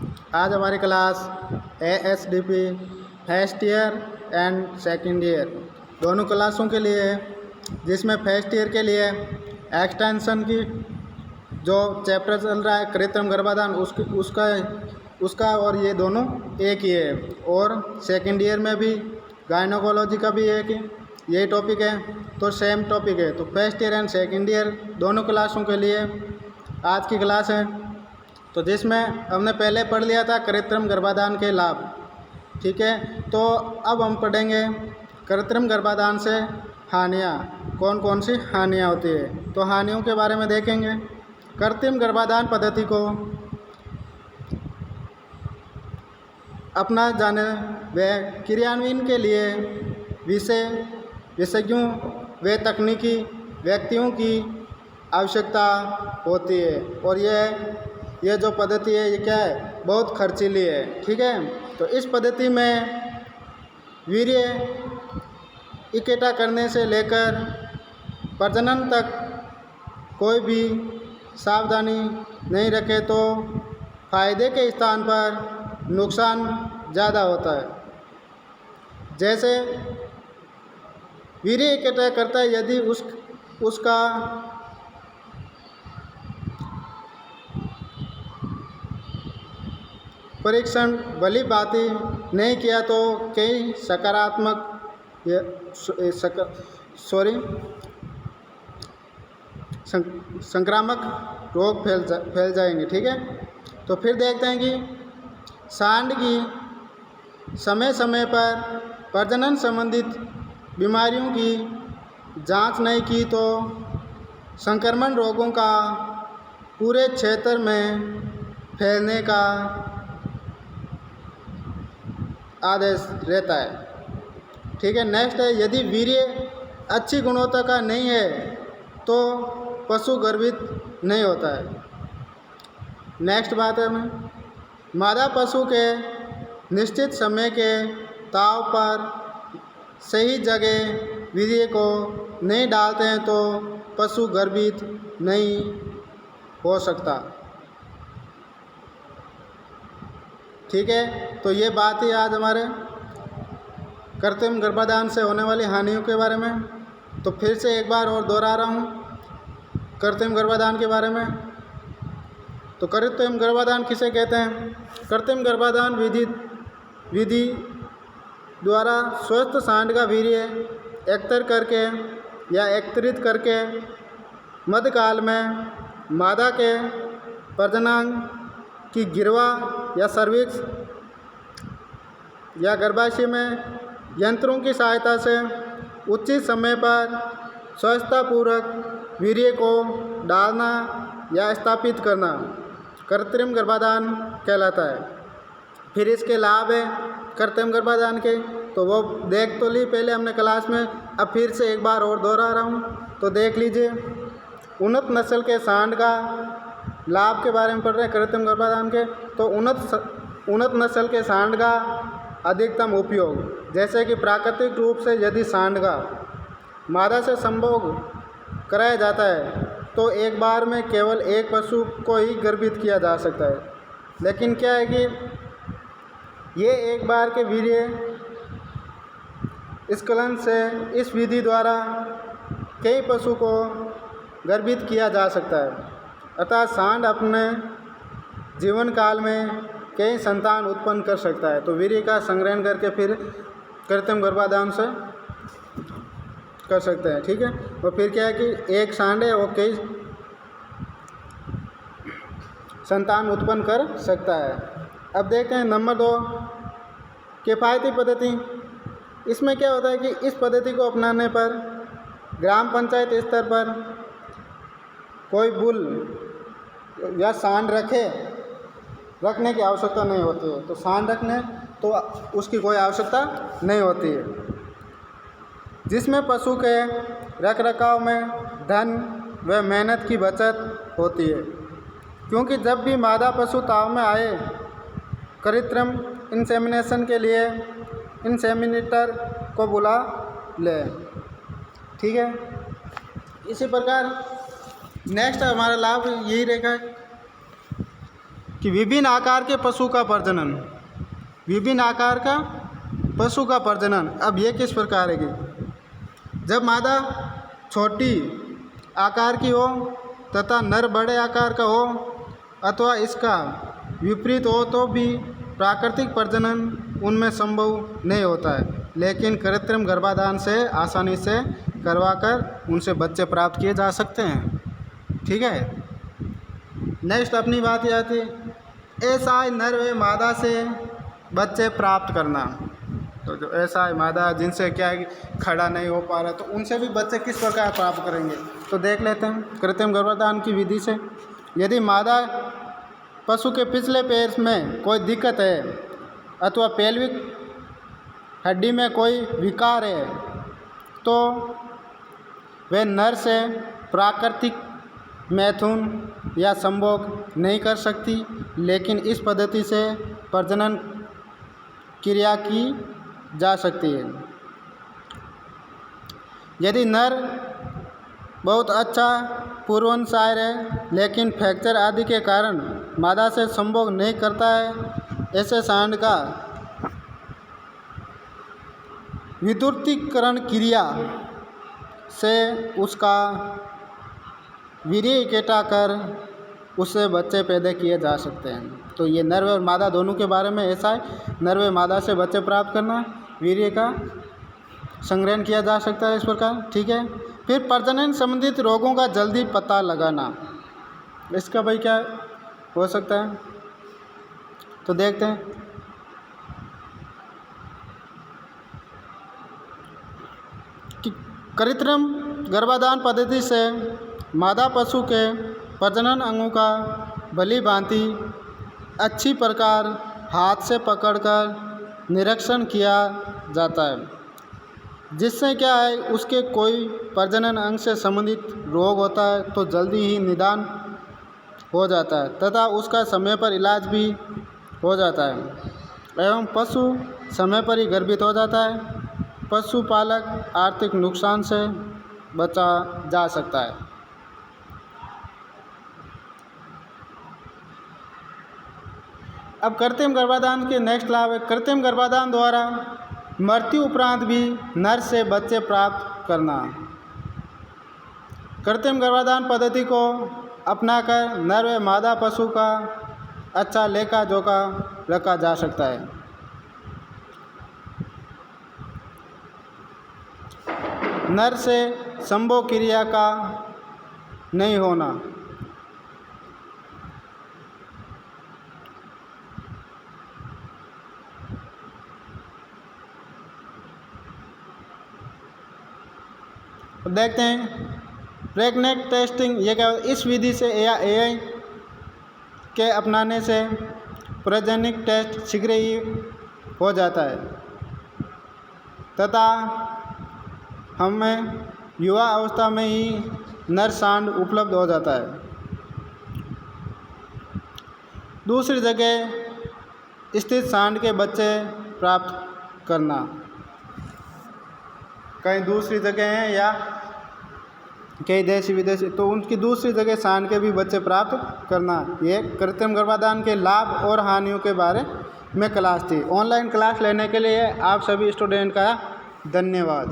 आज हमारी class ASDP first year and second year दोनों क्लासों के लिए है, जिसमें फर्स्ट ईयर के लिए एक्सटेंशन की जो चैप्टर चल रहा है कृत्रिम गर्भाधान उसका और ये दोनों एक ही है। और सेकंड ईयर में भी गायनोकोलॉजी का भी एक यही टॉपिक है, तो सेम टॉपिक है। तो first year and second year दोनों क्लासों के लिए आज की क्लास है, तो जिसमें हमने पहले पढ़ लिया था कृत्रिम गर्भाधान के लाभ। ठीक है, तो अब हम पढ़ेंगे कृत्रिम गर्भाधान से हानियाँ, कौन कौन सी हानियाँ होती है, तो हानियों के बारे में देखेंगे। कृत्रिम गर्भाधान पद्धति को अपना जाने व क्रियान्वयन के लिए विशेषज्ञों व तकनीकी व्यक्तियों की आवश्यकता होती है। और यह जो पद्धति है ये क्या है, बहुत खर्चीली है। ठीक है, तो इस पद्धति में वीर्य इकट्ठा करने से लेकर प्रजनन तक कोई भी सावधानी नहीं रखे तो फायदे के स्थान पर नुकसान ज़्यादा होता है। जैसे वीर्य इकट्ठा करता है, यदि उसका परीक्षण भली भांति नहीं किया तो कई संक्रामक रोग फैल जाएंगे। ठीक है, तो फिर देखते हैं कि सांड की समय समय पर प्रजनन संबंधित बीमारियों की जांच नहीं की तो संक्रमण रोगों का पूरे क्षेत्र में फैलने का आदेश रहता है। ठीक है, नेक्स्ट है, यदि वीर्य अच्छी गुणवत्ता का नहीं है तो पशु गर्भित नहीं होता है। नेक्स्ट बात है, मादा पशु के निश्चित समय के ताव पर सही जगह वीर्य को नहीं डालते हैं तो पशु गर्भित नहीं हो सकता। ठीक है, तो ये बात ही आज हमारे कृत्रिम गर्भाधान से होने वाली हानियों के बारे में। तो फिर से एक बार और दोहरा रहा हूँ कृत्रिम गर्भाधान के बारे में। तो कृत्रिम गर्भाधान किसे कहते हैं? कृत्रिम गर्भाधान विधि द्वारा स्वस्थ सांड का वीर्य एकत्र करके या एकत्रित करके मध्यकाल में मादा के प्रजननांग की गिरवा या सर्विक्स या गर्भाशय में यंत्रों की सहायता से उचित समय पर स्वच्छतापूर्वक वीर्य को डालना या स्थापित करना कृत्रिम गर्भाधान कहलाता है। फिर इसके लाभ है कृत्रिम गर्भाधान के, तो वो देख तो ली पहले हमने क्लास में, अब फिर से एक बार और दोहरा रहा हूँ, तो देख लीजिए। उन्नत नस्ल के सांड का लाभ के बारे में पढ़ रहे हैं कृत्रिम गर्भाधान के। तो उन्नत नस्ल के सांड का अधिकतम उपयोग, जैसे कि प्राकृतिक रूप से यदि सांड का मादा से संभोग कराया जाता है तो एक बार में केवल एक पशु को ही गर्भित किया जा सकता है। लेकिन क्या है कि ये एक बार के वीर्य स्खलन से इस विधि द्वारा कई पशु को गर्भित किया जा सकता है, अर्थात सांड अपने जीवन काल में कई संतान उत्पन्न कर सकता है। तो वीर्य का संग्रहण करके फिर कृत्रिम गर्भाधान से कर सकते हैं। ठीक है, और फिर क्या है कि एक सांड है वो कई संतान उत्पन्न कर सकता है। अब देखते हैं नंबर 2, किफ़ायती पद्धति। इसमें क्या होता है कि इस पद्धति को अपनाने पर ग्राम पंचायत स्तर पर कोई बुल या सांड रखने की आवश्यकता नहीं होती है। तो सांड रखने तो उसकी कोई आवश्यकता नहीं होती है, जिसमें पशु के रखरखाव में धन व मेहनत की बचत होती है। क्योंकि जब भी मादा पशु ताव में आए कृत्रिम इंसेमिनेशन के लिए इंसेमिनेटर को बुला ले। ठीक है, इसी प्रकार नेक्स्ट हमारा लाभ यही रहेगा कि विभिन्न आकार के पशु का प्रजनन, विभिन्न आकार का पशु का प्रजनन। अब ये किस प्रकार है कि जब मादा छोटी आकार की हो तथा नर बड़े आकार का हो अथवा इसका विपरीत हो तो भी प्राकृतिक प्रजनन उनमें संभव नहीं होता है, लेकिन कृत्रिम गर्भाधान से आसानी से करवाकर उनसे बच्चे प्राप्त किए जा सकते हैं। ठीक है, नेक्स्ट अपनी बात ये आती है ऐसा नर व मादा से बच्चे प्राप्त करना। तो जो ऐसा मादा जिनसे क्या है खड़ा नहीं हो पा रहा, तो उनसे भी बच्चे किस प्रकार प्राप्त करेंगे, तो देख लेते हैं कृत्रिम गर्भाधान की विधि से। यदि मादा पशु के पिछले पैर में कोई दिक्कत है अथवा पेल्विक हड्डी में कोई विकार है तो वे नर से प्राकृतिक मैथुन या संभोग नहीं कर सकती, लेकिन इस पद्धति से प्रजनन क्रिया की जा सकती है। यदि नर बहुत अच्छा पूर्वानुसार है लेकिन फ्रैक्चर आदि के कारण मादा से संभोग नहीं करता है, ऐसे सांड का विद्युतीकरण क्रिया से उसका वीर्य इकट्ठा कर उससे बच्चे पैदा किए जा सकते हैं। तो ये नर व मादा दोनों के बारे में ऐसा है, नर व मादा से बच्चे प्राप्त करना, वीर्य का संग्रहण किया जा सकता है इस प्रकार। ठीक है, फिर प्रजनन संबंधित रोगों का जल्दी पता लगाना, इसका भाई क्या हो सकता है, तो देखते हैं। कि कृत्रिम गर्भाधान पद्धति से मादा पशु के प्रजनन अंगों का भली भांति अच्छी प्रकार हाथ से पकड़कर निरीक्षण किया जाता है, जिससे क्या है उसके कोई प्रजनन अंग से संबंधित रोग होता है तो जल्दी ही निदान हो जाता है तथा उसका समय पर इलाज भी हो जाता है एवं पशु समय पर ही गर्भित हो जाता है। पशुपालक आर्थिक नुकसान से बचा जा सकता है। अब कृत्रिम गर्भाधान के नेक्स्ट लाभ है, कृत्रिम गर्भाधान द्वारा मृत्यु उपरांत भी नर से बच्चे प्राप्त करना। कृत्रिम गर्भाधान पद्धति को अपनाकर नर व मादा पशु का अच्छा लेखा जोखा रखा जा सकता है। नर से संभोग क्रिया का नहीं होना। देखते हैं प्रेग्नेंट टेस्टिंग, ये क्या, इस विधि से या एआई के अपनाने से प्रजननिक टेस्ट शीघ्र ही हो जाता है तथा हमें युवा अवस्था में ही नर सांड उपलब्ध हो जाता है। दूसरी जगह स्थित सांड के बच्चे प्राप्त करना, कहीं दूसरी जगह हैं या कई देशी विदेशी, तो उनकी दूसरी जगह सांड के भी बच्चे प्राप्त करना। ये कृत्रिम गर्भाधान के लाभ और हानियों के बारे में क्लास थी। ऑनलाइन क्लास लेने के लिए आप सभी स्टूडेंट का धन्यवाद।